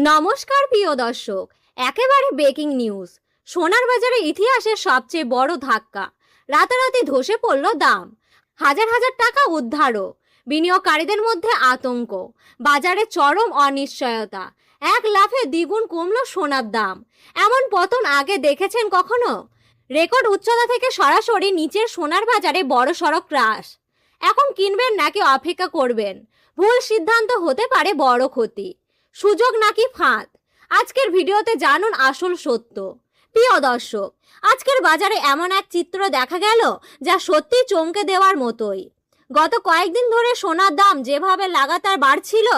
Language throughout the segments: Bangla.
নমস্কার প্রিয় দর্শক, একেবারে ব্রেকিং নিউজ। সোনার বাজারে ইতিহাসের সবচেয়ে বড় ধাক্কা, রাতারাতি ধসে পড়ল দাম, হাজার হাজার টাকা উদ্ধারও। বিনিয়োগকারীদের মধ্যে আতঙ্ক, বাজারে চরম অনিশ্চয়তা। এক লাফে দ্বিগুণ কমল সোনার দাম। এমন পতন আগে দেখেছেন কখনো? রেকর্ড উচ্চতা থেকে সরাসরি নিচের সোনার বাজারে বড়সড় ক্রাশ। এখন কিনবেন নাকি অপেক্ষা করবেন? ভুল সিদ্ধান্ত হতে পারে বড় ক্ষতি। সুযোগ নাকি ফাঁদ? আজকের ভিডিওতে জানুন আসল সত্য। প্রিয় দর্শক, আজকের বাজারে এমন এক চিত্র দেখা গেল যা সত্যি চমকে দেওয়ার মতোই। গত কয়েকদিন ধরে সোনার দাম যেভাবে লাগাতার বাড়ছিল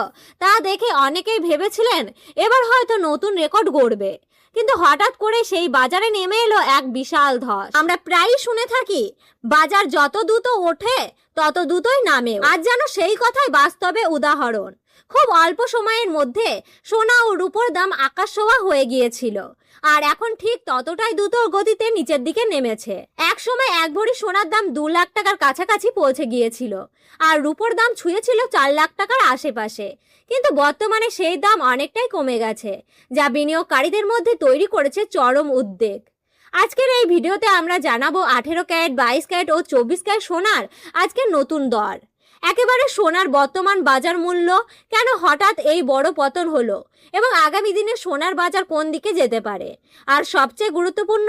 তা দেখে অনেকেই ভেবেছিলেন এবার হয়তো নতুন রেকর্ড গড়বে। কিন্তু হঠাৎ করে সেই বাজারে নেমে এলো এক বিশাল ধস। আমরা প্রায়ই শুনে থাকি, বাজার যত দ্রুত ওঠে তত দ্রুতই নামে। আজ যেন সেই কথাই বাস্তবে উদাহরণ। খুব অল্প সময়ের মধ্যে সোনা ও রূপোর দাম আকাশ ছোঁয়া হয়ে গিয়েছিল, আর এখন ঠিক ততটাই দ্রুত গতিতে নিচের দিকে নেমেছে। এক সময় এক ভরি সোনার দাম 2 লাখ টাকার কাছাকাছি পৌঁছে গিয়েছিল, আর রূপোর দাম ছুঁয়েছিল 4 লাখ টাকার আশেপাশে। কিন্তু বর্তমানে সেই দাম অনেকটাই কমে গেছে, যা বিনিয়োগকারীদের মধ্যে তৈরি করেছে চরম উদ্বেগ। আজকের এই ভিডিওতে আমরা জানাবো 18 ক্যারেট, 22 ক্যারেট ও 24 ক্যারেট সোনার আজকের নতুন দর, একেবারে সোনার বর্তমান বাজার মূল্য, কেন হঠাৎ এই বড় পতন হলো, এবং আগামী দিনে সোনার বাজার কোন দিকে যেতে পারে। আর সবচেয়ে গুরুত্বপূর্ণ,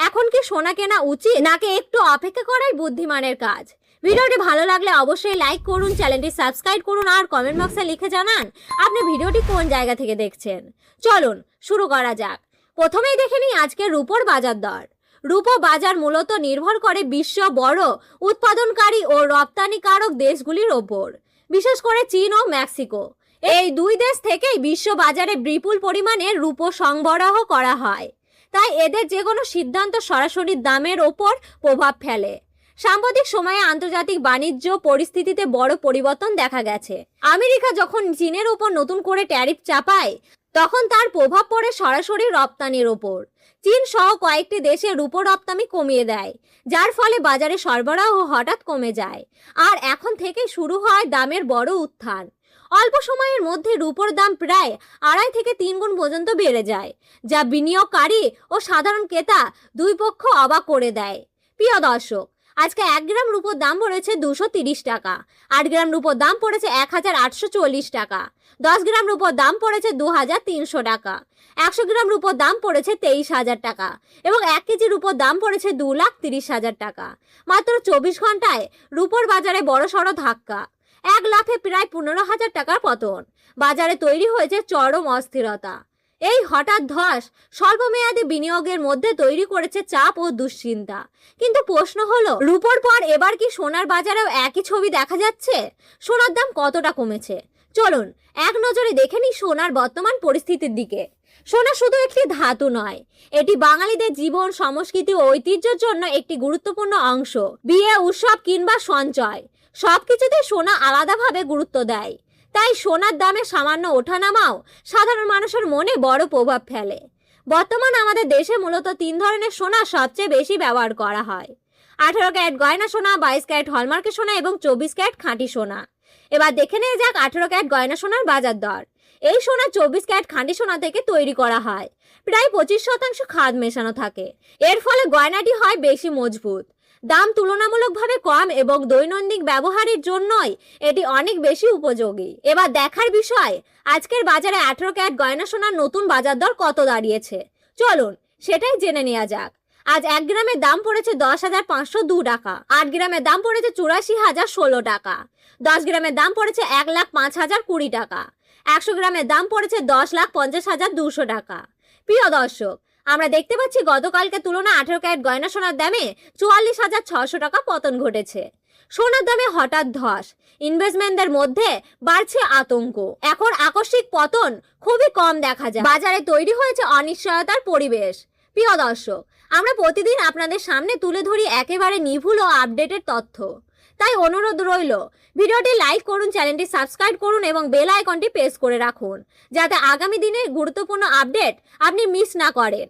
এখন কি সোনা কেনা উচিত নাকি একটু অপেক্ষা করাই বুদ্ধিমানের কাজ। ভিডিওটি ভালো লাগলে অবশ্যই লাইক করুন, চ্যানেলটি সাবস্ক্রাইব করুন, আর কমেন্ট বক্সে লিখে জানান আপনি ভিডিওটি কোন জায়গা থেকে দেখছেন। চলুন শুরু করা যাক। প্রথমেই দেখে নিই আজকের রূপোর বাজার দর। রূপো বাজার মূলত নির্ভর করে বিশ্ব বড় উৎপাদনকারী ও রপ্তানিকারক দেশগুলির ওপর, বিশেষ করে চীন ও মেক্সিকো। এই দুই দেশ থেকেই বিশ্ব বাজারে বিপুল পরিমাণে রূপো সরবরাহ করা হয়, তাই এদের যে কোনো সিদ্ধান্ত সরাসরি দামের ওপর প্রভাব ফেলে। সাম্প্রতিক সময়ে আন্তর্জাতিক বাণিজ্য পরিস্থিতিতে বড় পরিবর্তন দেখা গেছে। আমেরিকা যখন চীনের ওপর নতুন করে ট্যারিফ চাপায়, তখন তার প্রভাব পড়ে সরাসরি রপ্তানির ওপর। চীন সহ কয়েকটি দেশে রূপো রপ্তানি কমিয়ে দেয়, যার ফলে বাজারে সরবরাহ হঠাৎ কমে যায়, আর এখন থেকে শুরু হয় দামের বড় উত্থান। অল্প সময়ের মধ্যে রূপোর দাম প্রায় 2.5 থেকে 3 গুণ পর্যন্ত বেড়ে যায়, যা বিনিয়োগকারী ও সাধারণ ক্রেতা দুই পক্ষ অবাক করে দেয়। প্রিয় দর্শক, আজকে 1 গ্রাম রূপোর দাম পড়েছে 230 টাকা, 8 গ্রাম রূপোর দাম পড়েছে 1840 টাকা, 10 গ্রাম রূপোর দাম পড়েছে 2300 টাকা, 100 গ্রাম রূপোর দাম পড়েছে 23,000 টাকা, এবং 1 কেজি রূপোর দাম পড়েছে 2,30,000 টাকা। মাত্র 24 ঘন্টায় রূপোর বাজারে বড়সড় ধাক্কা, 1 লাফে প্রায় 15,000 টাকার পতন। বাজারে তৈরি হয়েছে চরম অস্থিরতা। এই হঠাৎ ধস স্বল্পমেয়াদী বিনিয়োগের মধ্যে তৈরি করেছে চাপ ও দুশ্চিন্তা। কিন্তু প্রশ্ন হলো, রূপোর পর এবার কি সোনার বাজারেও একই ছবি দেখা যাচ্ছে? সোনার দাম কতটা কমেছে? চলুন এক নজরে দেখে নিই সোনার বর্তমান পরিস্থিতির দিকে। সোনা শুধু একটি ধাতু নয়, এটি বাঙালিদের জীবন, সংস্কৃতি ও ঐতিহ্যের জন্য একটি গুরুত্বপূর্ণ অংশ। বিয়ে, উৎসব কিংবা সঞ্চয়, সবকিছুতে সোনা আলাদাভাবে গুরুত্ব দেয়। তাই সোনার দামে সামান্য ওঠানামাও সাধারণ মানুষের মনে বড় প্রভাব ফেলে। বর্তমান আমাদের দেশে মূলত 3 ধরনের সোনা সবচেয়ে বেশি ব্যবহার করা হয়: 18 ক্যারেট গয়না সোনা, 22 ক্যারেট হলমার্কের সোনা এবং 24 ক্যারেট খাঁটি সোনা। এবার দেখে নেওয়া যাক 18 ক্যারেট গয়না সোনার বাজার দর। এই সোনা 24 ক্যারেট খাঁটি সোনা থেকে তৈরি করা হয়। প্রায় 25% খাদ মেশানো থাকে। এর ফলে গয়নাটি হয় বেশি মজবুত। দাম তুলনামূলকভাবে কম এবং দৈনন্দিন ব্যবহারের জন্যই এটি অনেক বেশি উপযোগী। এবার দেখার বিষয়, আজকের বাজারে 18 ক্যারেট গয়না সোনার নতুন বাজার দর কত দাঁড়িয়েছে। চলুন সেটাই জেনে নেওয়া যাক। আজ 1 গ্রামের দাম পড়েছে 10,502 টাকা, 8 গ্রামের দাম পড়েছে 84,016 টাকা, 10 গ্রামের দাম পড়েছে 1,05,020 টাকা, 100 গ্রামের দাম পড়েছে 10,50,200 টাকা। প্রিয় দর্শক, আমরা দেখতে পাচ্ছি গতকালকে তুলনায় 18 ক্যারেট গয়না সোনার দামে 44,600 টাকা পতন ঘটেছে। সোনার দামে হঠাৎ ধস, ইনভেস্টমেন্টদের মধ্যে বাড়ছে আতঙ্ক। এখন আকস্মিক পতন খুবই কম দেখা যায়। বাজারে তৈরি হয়েছে অনিশ্চয়তার পরিবেশ। প্রিয় দর্শক, আমরা প্রতিদিন আপনাদের সামনে তুলে ধরি একেবারে নির্ভুল ও আপডেটেড তথ্য। তাই অনুরোধ রইল, ভিডিওটি লাইক করুন, চ্যানেলটি সাবস্ক্রাইব করুন এবং বেল আইকনটি প্রেস করে রাখুন, যাতে আগামী দিনের গুরুত্বপূর্ণ আপডেট আপনি মিস না করেন।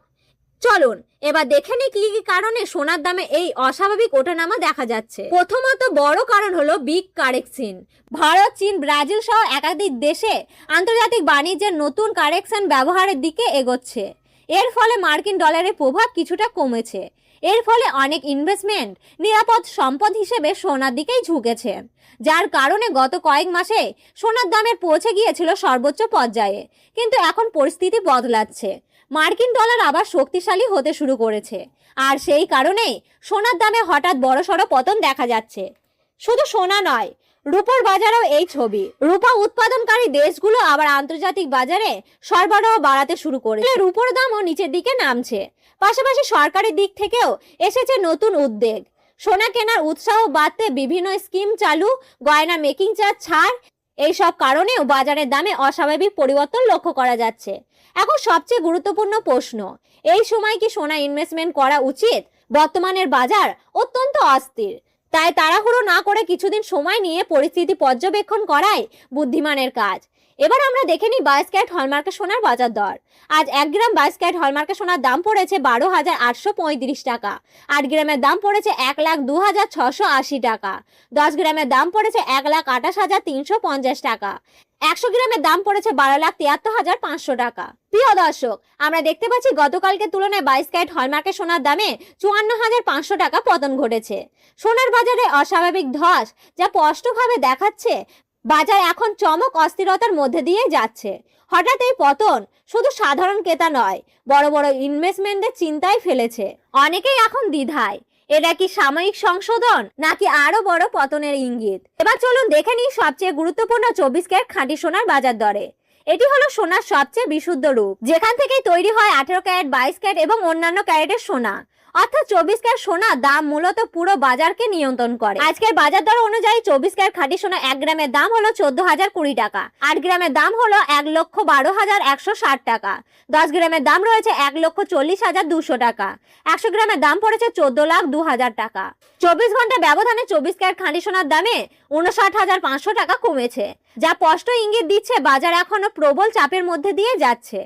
চলুন এবার দেখে নিই কি কি কারণে সোনার দামে এই অস্বাভাবিক ওঠানামা দেখা যাচ্ছে। প্রথমত বড় কারণ হলো বিগ কারেকশন। ভারত, চীন, ব্রাজিল সহ একাধিক দেশে আন্তর্জাতিক বাণিজ্যের নতুন কারেকশন ব্যবহারের দিকে এগোচ্ছে। এর ফলে মার্কিন ডলারের প্রভাব কিছুটা কমেছে। এর ফলে অনেক ইনভেস্টমেন্ট নিরাপদ সম্পদ হিসেবে সোনার দিকেই ঝুঁকেছে, যার কারণে গত কয়েক মাসে সোনার দামের পৌঁছে গিয়েছিল সর্বোচ্চ পর্যায়ে। কিন্তু এখন পরিস্থিতি বদলাচ্ছে। মার্কিন ডলার আবার শক্তিশালী হতে শুরু করেছে, আর সেই কারণেই সোনার দামে হঠাৎ বড়সড় পতন দেখা যাচ্ছে। শুধু সোনা নয়, রূপোর বাজারেও এই ছবি। রূপা উৎপাদনকারী দেশগুলো আবার আন্তর্জাতিক বাজারে সরবরাহ বাড়াতে শুরু করেছে। রূপোর দামও নিচের দিকে নামছে। পাশাপাশি সরকারের দিক থেকেও এসেছে নতুন উদ্যোগ। সোনা কেনার উৎসাহ বাড়তে বিভিন্ন স্কিম চালু, গয়না মেকিং চার্জ ছাড়, এইসব কারণেও বাজারের দামে অস্বাভাবিক পরিবর্তন লক্ষ্য করা যাচ্ছে। এখন সবচেয়ে গুরুত্বপূর্ণ প্রশ্ন, এই সময় কি সোনা ইনভেস্টমেন্ট করা উচিত? বর্তমানের বাজার অত্যন্ত অস্থির, তাই তাড়াহুড়ো না করে কিছুদিন সময় নিয়ে পরিস্থিতি পর্যবেক্ষণ করাই বুদ্ধিমানের কাজ। এবার আমরা দেখে নিই 22 ক্যারেট হলমার্কের সোনার বাজার দর। আজ 1 গ্রাম 22 ক্যারেট হলমার্কের সোনার দাম পড়েছে 12,835 টাকা। 8 গ্রামের দাম পড়েছে 1,02,680 টাকা। 10 গ্রামের দাম পড়েছে 1,28,350 টাকা। 100 গ্রামের দাম পড়েছে 12,73,500 টাকা। প্রিয় দর্শক, আমরা দেখতে পাচ্ছি গতকালকে তুলনায় 22 ক্যারেট হলমার্কের সোনার দামে 54,500 টাকা পতন ঘটেছে। সোনার বাজারে অস্বাভাবিক ধস যা স্পষ্টভাবে দেখাচ্ছে বাজার এখন চমক অস্থিরতার মধ্যে দিয়ে যাচ্ছে। হঠাৎ এই পতন শুধু সাধারণ ক্রেতা নয়, বড় বড় ইনভেস্টমেন্টদের চিন্তায় ফেলেছে। অনেকেই এখন দ্বিধায়, এটা কি সাময়িক সংশোধন নাকি আরো বড় পতনের ইঙ্গিত। এবার চলুন দেখে নিই সবচেয়ে গুরুত্বপূর্ণ 24 ক্যারেট খাঁটি সোনার বাজার দরে। এটি হলো সোনার সবচেয়ে বিশুদ্ধ রূপ, যেখান থেকেই তৈরি হয় 18 ক্যারেট, 22 ক্যারেট এবং অন্যান্য ক্যারেটের সোনা। অর্থাৎ 24 ক্যারেট সোনা দাম মূলত পুরো বাজারকে নিয়ন্ত্রণ করে। আজকের বাজার দর অনুযায়ী 24 ক্যারেট খাঁটি সোনা 1 গ্রামের দাম হলো 14,020 টাকা। 8 গ্রামের দাম হলো 1,12,160 টাকা। 10 গ্রামের দাম রয়েছে 1,40,200 টাকা। 100 গ্রামের দাম পড়েছে 14,02,000 টাকা। 24 ঘন্টা ব্যবধানে 24 ক্যারেট খাঁটি সোনার দামে 59,500 টাকা কমেছে, যা স্পষ্ট ইঙ্গিত দিচ্ছে বাজার এখনো প্রবল চাপের মধ্যে দিয়ে যাচ্ছে।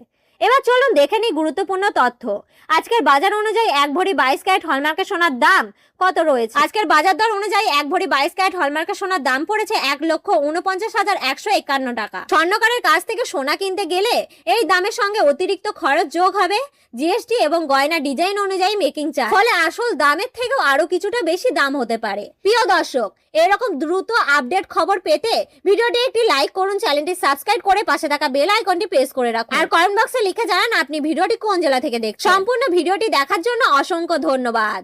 এবার চলুন দেখে নিই গুরুত্বপূর্ণ তথ্য। আজকের বাজার অনুযায়ী 1 ভরি 22 ক্যারেট হলমার্কের সোনার দাম কত রয়েছে? আজকের বাজার দর অনুযায়ী 1 ভরি 22 ক্যারেট হলমার্কের সোনার দাম পড়েছে 1,49,151 টাকা। স্বর্ণকারের কাছ থেকে সোনা কিনতে গেলে এই দামের সঙ্গে অতিরিক্ত খরচ যোগ হবে, জিএসটি এবং গয়না ডিজাইন অনুযায়ী মেকিং চার্জ, ফলে আসল দামের থেকেও আরো কিছুটা বেশি দাম হতে পারে। প্রিয় দর্শক, এরকম দ্রুত আপডেট খবর পেতে ভিডিওটি একটি লাইক করুন, চ্যানেলটি সাবস্ক্রাইব করে পাশে থাকা বেল আইকনটি প্রেস করে রাখুন, আর কমেন্ট বক্সে লিখে জানান আপনি ভিডিওটি কোন জেলা থেকে দেখছেন। সম্পূর্ণ ভিডিওটি দেখার জন্য অসংখ্য ধন্যবাদ।